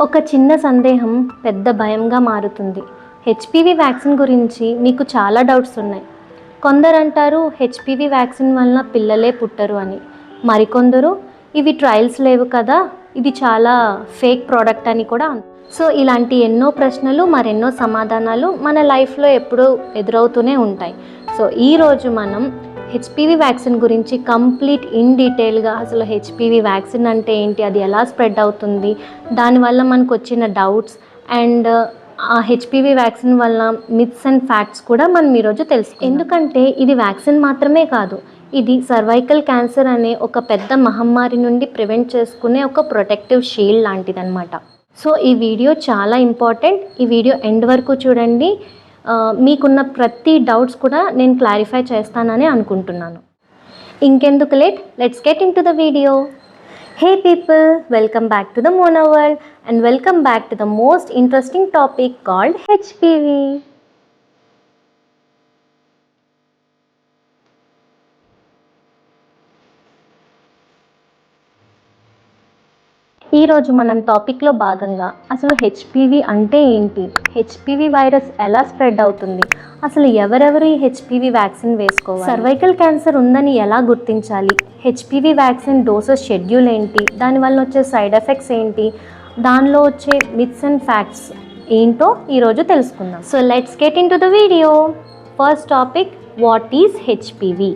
ఒక చిన్న సందేహం పెద్ద భయంగా మారుతుంది. హెచ్పివి వ్యాక్సిన్ గురించి మీకు చాలా డౌట్స్ ఉన్నాయి. కొందరు అంటారు హెచ్పివి వ్యాక్సిన్ వలన పిల్లలే పుట్టరు అని. మరికొందరు ఇవి ట్రయల్స్ లేవు కదా, ఇది చాలా ఫేక్ ప్రోడక్ట్ అని కూడా. సో ఇలాంటి ఎన్నో ప్రశ్నలు మరెన్నో సమాధానాలు మన లైఫ్లో ఎప్పుడూ ఎదురవుతూనే ఉంటాయి. సో ఈరోజు మనం హెచ్పివి వ్యాక్సిన్ గురించి కంప్లీట్ ఇన్ డీటెయిల్గా అసలు హెచ్పివి వ్యాక్సిన్ అంటే ఏంటి, అది ఎలా స్ప్రెడ్ అవుతుంది, దానివల్ల మనకు వచ్చిన డౌట్స్ అండ్ ఆ హెచ్పివి వ్యాక్సిన్ వల్ల మిత్స్ అండ్ ఫ్యాక్ట్స్ కూడా మనం ఈరోజు తెలుసుకుందాం. ఎందుకంటే ఇది వ్యాక్సిన్ మాత్రమే కాదు, ఇది సర్వైకల్ క్యాన్సర్ అనే ఒక పెద్ద మహమ్మారి నుండి ప్రివెంట్ చేసుకునే ఒక ప్రొటెక్టివ్ షీల్డ్ లాంటిది అనమాట. సో ఈ వీడియో చాలా ఇంపార్టెంట్. ఈ వీడియో ఎండ్ వరకు చూడండి. మీకున్న ప్రతి డౌట్స్ కూడా నేను క్లారిఫై చేస్తానని అనుకుంటున్నాను. ఇంకెందుకు late, let's get in to the video. Hey people, welcome back to the Mona world and welcome back to the most interesting topic called HPV. ఈరోజు మనం టాపిక్లో భాగంగా అసలు హెచ్పివి అంటే ఏంటి, హెచ్పివి వైరస్ ఎలా స్ప్రెడ్ అవుతుంది, అసలు ఎవరెవరు ఈ హెచ్పివి వ్యాక్సిన్ వేసుకోవాలి, సర్వైకల్ క్యాన్సర్ ఉందని ఎలా గుర్తించాలి, హెచ్పివి వ్యాక్సిన్ డోసెస్ షెడ్యూల్ ఏంటి, దానివల్ల వచ్చే సైడ్ ఎఫెక్ట్స్ ఏంటి, దానిలో వచ్చే మిత్స్ అండ్ ఫ్యాక్ట్స్ ఏంటో ఈరోజు తెలుసుకుందాం. So let's get in to the video. First topic, what is HPV.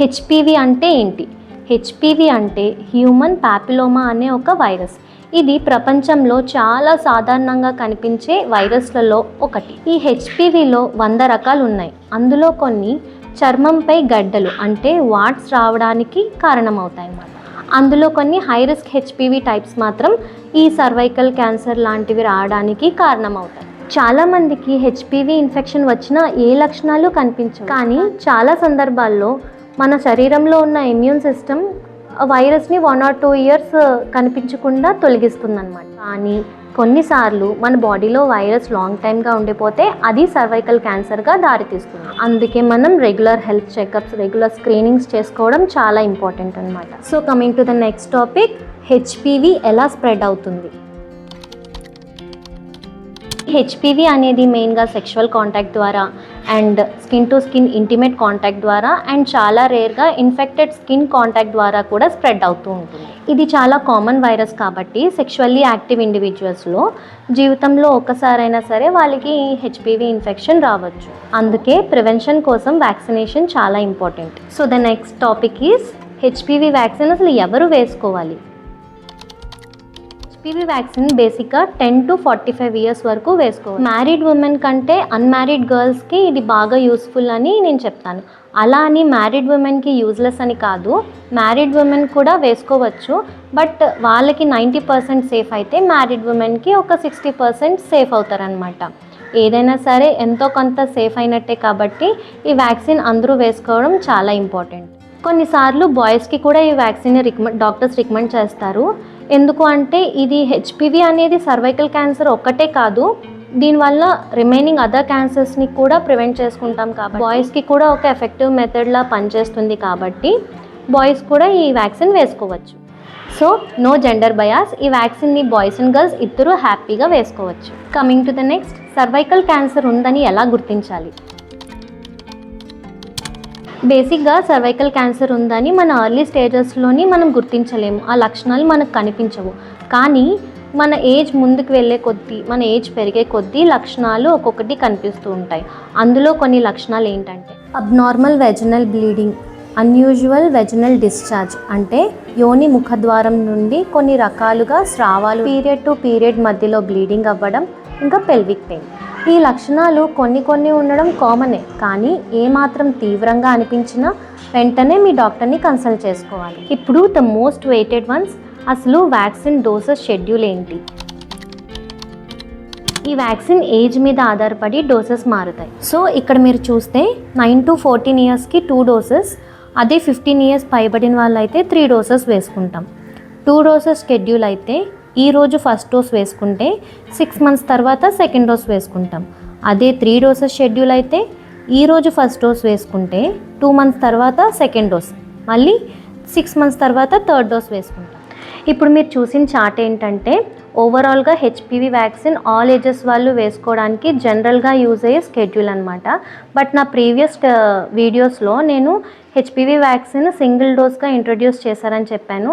HPV అంటే ఏంటి? హెచ్పివి అంటే హ్యూమన్ పాపిలోమా అనే ఒక వైరస్. ఇది ప్రపంచంలో చాలా సాధారణంగా కనిపించే వైరస్లలో ఒకటి. ఈ హెచ్పివిలో 100 రకాలు ఉన్నాయి. అందులో కొన్ని చర్మంపై గడ్డలు అంటే వాట్స్ రావడానికి కారణమవుతాయి అన్నమాట. అందులో కొన్ని హై రిస్క్ హెచ్పివి టైప్స్ మాత్రం ఈ సర్వైకల్ క్యాన్సర్ లాంటివి రావడానికి కారణమవుతాయి. చాలామందికి హెచ్పివి ఇన్ఫెక్షన్ వచ్చినా ఏ లక్షణాలు కనిపించవు. కానీ చాలా సందర్భాల్లో మన శరీరంలో ఉన్న ఇమ్యూన్ సిస్టమ్ వైరస్ని 1 or 2 years కనిపించకుండా తొలగిస్తుందన్నమాట. కానీ కొన్నిసార్లు మన బాడీలో వైరస్ లాంగ్ టైమ్గా ఉండిపోతే అది సర్వైకల్ క్యాన్సర్గా దారితీస్తుంది. అందుకే మనం regular health checkups, regular screenings చేసుకోవడం చాలా ఇంపార్టెంట్ అనమాట. So coming to the next topic, HPV ఎలా స్ప్రెడ్ అవుతుంది. హెచ్పివి అనేది మెయిన్గా సెక్షువల్ కాంటాక్ట్ ద్వారా and skin to skin intimate contact ద్వారా అండ్ చాలా రేర్గా ఇన్ఫెక్టెడ్ స్కిన్ కాంటాక్ట్ ద్వారా కూడా స్ప్రెడ్ అవుతూ ఉంటుంది. ఇది చాలా కామన్ వైరస్ కాబట్టి సెక్షువల్లీ యాక్టివ్ ఇండివిజువల్స్లో జీవితంలో ఒక్కసారైనా సరే వాళ్ళకి హెచ్పివి ఇన్ఫెక్షన్ రావచ్చు. అందుకే ప్రివెన్షన్ కోసం వ్యాక్సినేషన్ చాలా important. So the next topic is HPV vaccine అసలు ఎవరు వేసుకోవాలి. హెచ్పివి వ్యాక్సిన్ బేసిక్గా 10 to 45 years వరకు వేసుకోవాలి. మ్యారీడ్ ఉమెన్ కంటే అన్మ్యారీడ్ గర్ల్స్కి ఇది బాగా యూస్ఫుల్ అని నేను చెప్తాను. అలా అని మ్యారీడ్ ఉమెన్కి యూజ్లెస్ అని కాదు, మ్యారీడ్ ఉమెన్ కూడా వేసుకోవచ్చు. బట్ వాళ్ళకి 90% సేఫ్ అయితే మ్యారీడ్ ఉమెన్కి ఒక 60% సేఫ్ అవుతారనమాట. ఏదైనా సరే ఎంతో కొంత సేఫ్ అయినట్టే కాబట్టి ఈ వ్యాక్సిన్ అందరూ వేసుకోవడం చాలా ఇంపార్టెంట్. కొన్నిసార్లు బాయ్స్కి కూడా ఈ వ్యాక్సిన్ డాక్టర్స్ రికమెండ్ చేస్తారు. ఎందుకు అంటే ఇది హెచ్పివి అనేది సర్వైకల్ క్యాన్సర్ ఒక్కటే కాదు, దీనివల్ల రిమైనింగ్ అదర్ క్యాన్సర్స్ని కూడా ప్రివెంట్ చేసుకుంటాం కాబట్టి బాయ్స్కి కూడా ఒక ఎఫెక్టివ్ మెథడ్లా పనిచేస్తుంది కాబట్టి బాయ్స్ కూడా ఈ వ్యాక్సిన్ వేసుకోవచ్చు. సో నో జెండర్ బయాస్, ఈ వ్యాక్సిన్ని బాయ్స్ అండ్ గర్ల్స్ ఇద్దరూ హ్యాపీగా వేసుకోవచ్చు. Coming to the next, cervical cancer ఉందని ఎలా గుర్తించాలి. బేసిక్గా సర్వైకల్ క్యాన్సర్ ఉందని మన ఎర్లీ స్టేజెస్లోని మనం గుర్తించలేము, ఆ లక్షణాలు మనకు కనిపించవు. కానీ మన ఏజ్ ముందుకు వెళ్ళే కొద్దీ, మన ఏజ్ పెరిగే కొద్దీ లక్షణాలు ఒక్కొక్కటి కనిపిస్తూ ఉంటాయి. అందులో కొన్ని లక్షణాలు ఏంటంటే abnormal vaginal bleeding, unusual vaginal discharge అంటే యోని ముఖద్వారం నుండి కొన్ని రకాలుగా స్రావాలు, పీరియడ్ టు పీరియడ్ మధ్యలో బ్లీడింగ్ అవ్వడం, ఇంకా పెల్విక్ పెయిన్. ఈ లక్షణాలు కొన్ని ఉండడం కామనే, కానీ ఏమాత్రం తీవ్రంగా అనిపించినా వెంటనే మీ డాక్టర్ని కన్సల్ట్ చేసుకోవాలి. ఇప్పుడు ద మోస్ట్ వెయిటెడ్ వన్స్, అసలు వ్యాక్సిన్ డోసెస్ షెడ్యూల్ ఏంటి. ఈ వ్యాక్సిన్ ఏజ్ మీద ఆధారపడి డోసెస్ మారుతాయి. సో ఇక్కడ మీరు చూస్తే 9 to 14 yearsకి 2 doses, అదే 15 years పైబడిన వాళ్ళైతే 3 doses వేసుకుంటాం. 2 doses షెడ్యూల్ అయితే ఈరోజు ఫస్ట్ డోస్ వేసుకుంటే 6 months తర్వాత సెకండ్ డోస్ వేసుకుంటాం. అదే 3 doses షెడ్యూల్ అయితే ఈరోజు ఫస్ట్ డోస్ వేసుకుంటే 2 months తర్వాత సెకండ్ డోస్, మళ్ళీ 6 months తర్వాత థర్డ్ డోస్ వేసుకుంటాం. ఇప్పుడు మీరు చూసిన చార్ట్ ఏంటంటే ఓవరాల్గా హెచ్పివి వ్యాక్సిన్ ఆల్ ఏజెస్ వాళ్ళు వేసుకోవడానికి జనరల్గా యూజ్ అయ్యే స్కెడ్యూల్ అనమాట. బట్ నా ప్రీవియస్ వీడియోస్లో నేను హెచ్పివి వ్యాక్సిన్ సింగిల్ డోస్గా ఇంట్రడ్యూస్ చేశారని చెప్పాను.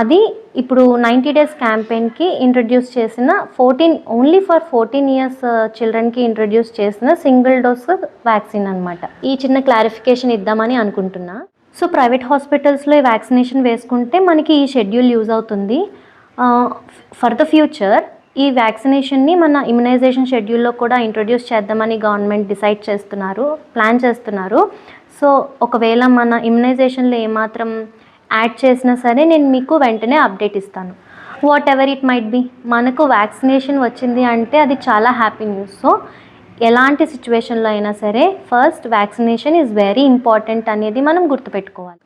అది ఇప్పుడు 90 డేస్ క్యాంపెయిన్కి ఇంట్రడ్యూస్ చేసిన ఓన్లీ ఫర్ 14 ఇయర్స్ చిల్డ్రన్కి ఇంట్రడ్యూస్ చేసిన సింగిల్ డోస్ వ్యాక్సిన్ అనమాట. ఈ చిన్న క్లారిఫికేషన్ ఇద్దామని అనుకుంటున్నా. సో ప్రైవేట్ హాస్పిటల్స్లో ఈ వ్యాక్సినేషన్ వేసుకుంటే మనకి ఈ షెడ్యూల్ యూజ్ అవుతుంది. ఫర్ ద ఫ్యూచర్ ఈ వ్యాక్సినేషన్ని మన ఇమ్యునైజేషన్ షెడ్యూల్లో కూడా ఇంట్రడ్యూస్ చేద్దామని గవర్నమెంట్ ప్లాన్ చేస్తున్నారు. సో ఒకవేళ మన ఇమ్యునైజేషన్లో ఏమాత్రం యాడ్ చేసినా సరే నేను మీకు వెంటనే అప్డేట్ ఇస్తాను. What ever it might be, మనకు వ్యాక్సినేషన్ వచ్చింది అంటే అది చాలా హ్యాపీ న్యూస్. సో ఎలాంటి సిచ్యువేషన్లో అయినా సరే first vaccination is very important అనేది మనం గుర్తుపెట్టుకోవాలి.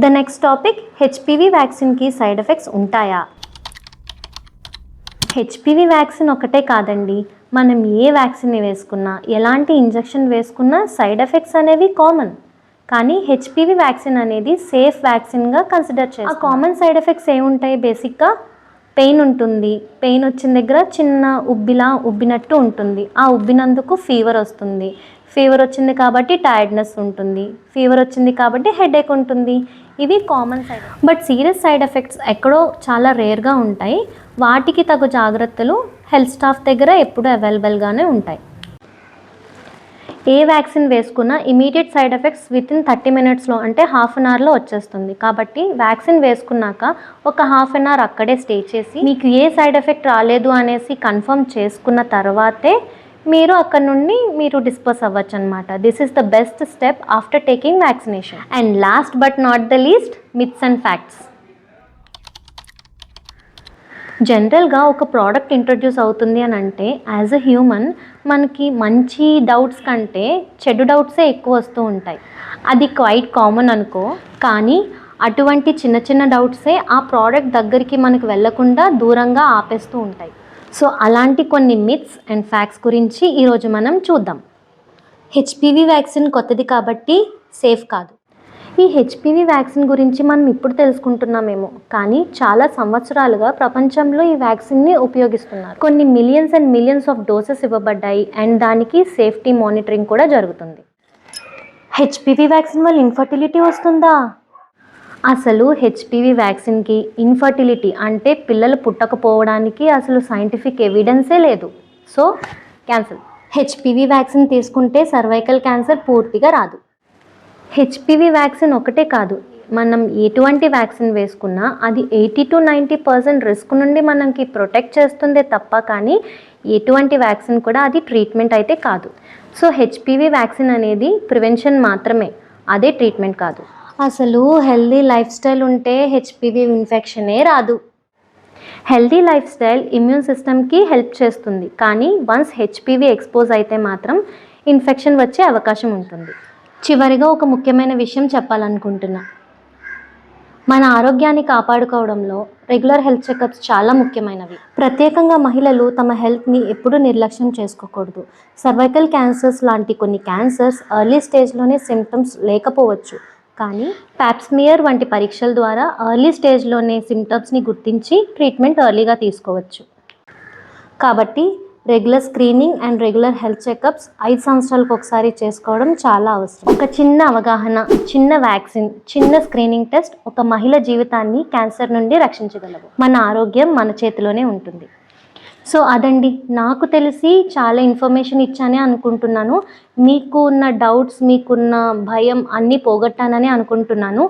ద నెక్స్ట్ టాపిక్, హెచ్పివి వ్యాక్సిన్కి సైడ్ ఎఫెక్ట్స్ ఉంటాయా? హెచ్పివి వ్యాక్సిన్ ఒకటే కాదండి, మనం ఏ వ్యాక్సిన్ వేసుకున్నా ఎలాంటి ఇంజెక్షన్ వేసుకున్నా సైడ్ ఎఫెక్ట్స్ అనేవి కామన్. కానీ హెచ్పివి వ్యాక్సిన్ అనేది సేఫ్ వ్యాక్సిన్గా కన్సిడర్ చేస్తాం. ఆ కామన్ సైడ్ ఎఫెక్ట్స్ ఏముంటాయి? బేసిక్గా పెయిన్ ఉంటుంది. పెయిన్ వచ్చిన దగ్గర చిన్న ఉబ్బినట్టు ఉంటుంది. ఆ ఉబ్బినందుకు ఫీవర్ వస్తుంది. ఫీవర్ వచ్చింది కాబట్టి టైర్డ్నెస్ ఉంటుంది. ఫీవర్ వచ్చింది కాబట్టి హెడేక్ ఉంటుంది. ఇవి common side. But serious side effects ఎక్కడో చాలా రేర్గా ఉంటాయి. వాటికి తగు జాగ్రత్తలు హెల్త్ స్టాఫ్ దగ్గర ఎప్పుడూ అవైలబుల్గానే ఉంటాయి. ఏ వ్యాక్సిన్ వేసుకున్నా ఇమీడియట్ సైడ్ ఎఫెక్ట్స్ వితిన్ 30 మినిట్స్లో అంటే హాఫ్ అన్ అవర్లో వచ్చేస్తుంది. కాబట్టి వ్యాక్సిన్ వేసుకున్నాక ఒక హాఫ్ అన్ అవర్ అక్కడే స్టే చేసి మీకు ఏ సైడ్ ఎఫెక్ట్ రాలేదు అనేసి కన్ఫర్మ్ చేసుకున్న తర్వాతే మీరు అక్కడ నుండి డిస్పోజ్ అవ్వచ్చు అనమాట. This is the best step after taking vaccination. And last but not the least, myths and facts. జనరల్గా ఒక ప్రోడక్ట్ ఇంట్రడ్యూస్ అవుతుంది అని అంటే యాజ్ ఎ హ్యూమన్ మనకి మంచి డౌట్స్ కంటే చెడు డౌట్సే ఎక్కువ వస్తూ ఉంటాయి. అది క్వైట్ కామన్ అనుకో. కానీ అటువంటి చిన్న చిన్న డౌట్సే ఆ ప్రోడక్ట్ దగ్గరికి మనకు వెళ్లకుండా దూరంగా ఆపేస్తూ ఉంటాయి. సో అలాంటి కొన్ని మిత్స్ అండ్ ఫ్యాక్ట్స్ గురించి ఈరోజు మనం చూద్దాం. హెచ్పివి వ్యాక్సిన్ కొత్తది కాబట్టి సేఫ్ కాదు. ఈ హెచ్పివి వ్యాక్సిన్ గురించి మనం ఇప్పుడు తెలుసుకుంటున్నామేమో, కానీ చాలా సంవత్సరాలుగా ప్రపంచంలో ఈ వ్యాక్సిన్ని ఉపయోగిస్తున్నారు. కొన్ని millions and millions of doses ఇవ్వబడ్డాయి అండ్ దానికి సేఫ్టీ మానిటరింగ్ కూడా జరుగుతుంది. హెచ్పివి వ్యాక్సిన్ వల్ల ఇన్ఫర్టిలిటీ వస్తుందా? అసలు హెచ్పివి వ్యాక్సిన్కి ఇన్ఫర్టిలిటీ అంటే పిల్లలు పుట్టకపోవడానికి అసలు సైంటిఫిక్ ఎవిడెన్సే లేదు. So cancel. హెచ్పివి వ్యాక్సిన్ తీసుకుంటే సర్వైకల్ క్యాన్సర్ పూర్తిగా రాదు. హెచ్పివి వ్యాక్సిన్ ఒకటే కాదు, మనం ఎటువంటి వ్యాక్సిన్ వేసుకున్నా అది 80 to 90% రిస్క్ నుండి మనకి ప్రొటెక్ట్ చేస్తుందే తప్ప కానీ ఎటువంటి వ్యాక్సిన్ కూడా అది ట్రీట్మెంట్ అయితే కాదు. సో హెచ్పివి వ్యాక్సిన్ అనేది ప్రివెన్షన్ మాత్రమే, అదే ట్రీట్మెంట్ కాదు. అసలు హెల్దీ లైఫ్ స్టైల్ ఉంటే హెచ్పివి ఇన్ఫెక్షనే రాదు. హెల్దీ లైఫ్ స్టైల్ ఇమ్యూన్ సిస్టమ్కి హెల్ప్ చేస్తుంది. కానీ వన్స్ హెచ్పివి ఎక్స్పోజ్ అయితే మాత్రం ఇన్ఫెక్షన్ వచ్చే అవకాశం ఉంటుంది. చివరిగా ఒక ముఖ్యమైన విషయం చెప్పాలనుకుంటున్నా. మన ఆరోగ్యాన్ని కాపాడుకోవడంలో రెగ్యులర్ హెల్త్ చెకప్స్ చాలా ముఖ్యమైనవి. ప్రత్యేకంగా మహిళలు తమ హెల్త్ని ఎప్పుడూ నిర్లక్ష్యం చేసుకోకూడదు. సర్వైకల్ క్యాన్సర్స్ లాంటి కొన్ని క్యాన్సర్స్ ఎర్లీ స్టేజ్లోనే సిమ్టమ్స్ లేకపోవచ్చు, కానీ ప్యాప్స్మియర్ వంటి పరీక్షల ద్వారా ఎర్లీ స్టేజ్లోనే సిమ్టమ్స్ని గుర్తించి ట్రీట్మెంట్ ఎర్లీగా తీసుకోవచ్చు. కాబట్టి regular screening and regular health checkups 5 సంవత్సరాలకు ఒకసారి చేసుకోవడం చాలా అవసరం. ఒక చిన్న అవగాహన, చిన్న వ్యాక్సిన్, చిన్న స్క్రీనింగ్ టెస్ట్ ఒక మహిళ జీవితాన్ని క్యాన్సర్ నుండి రక్షించగలవు. మన ఆరోగ్యం మన చేతిలోనే ఉంటుంది. సో అదండి, నాకు తెలిసి చాలా ఇన్ఫర్మేషన్ ఇచ్చానే అనుకుంటున్నాను. మీకు ఉన్న డౌట్స్, మీకున్న భయం అన్నీ పోగొట్టానని అనుకుంటున్నాను.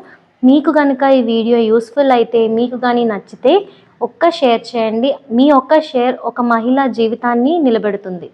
మీకు కనుక ఈ వీడియో యూస్ఫుల్ అయితే, మీకు కానీ నచ్చితే ఒక్క షేర్ చేయండి. మీ ఒక్క షేర్ ఒక మహిళ జీవితాన్ని నిలబెడుతుంది.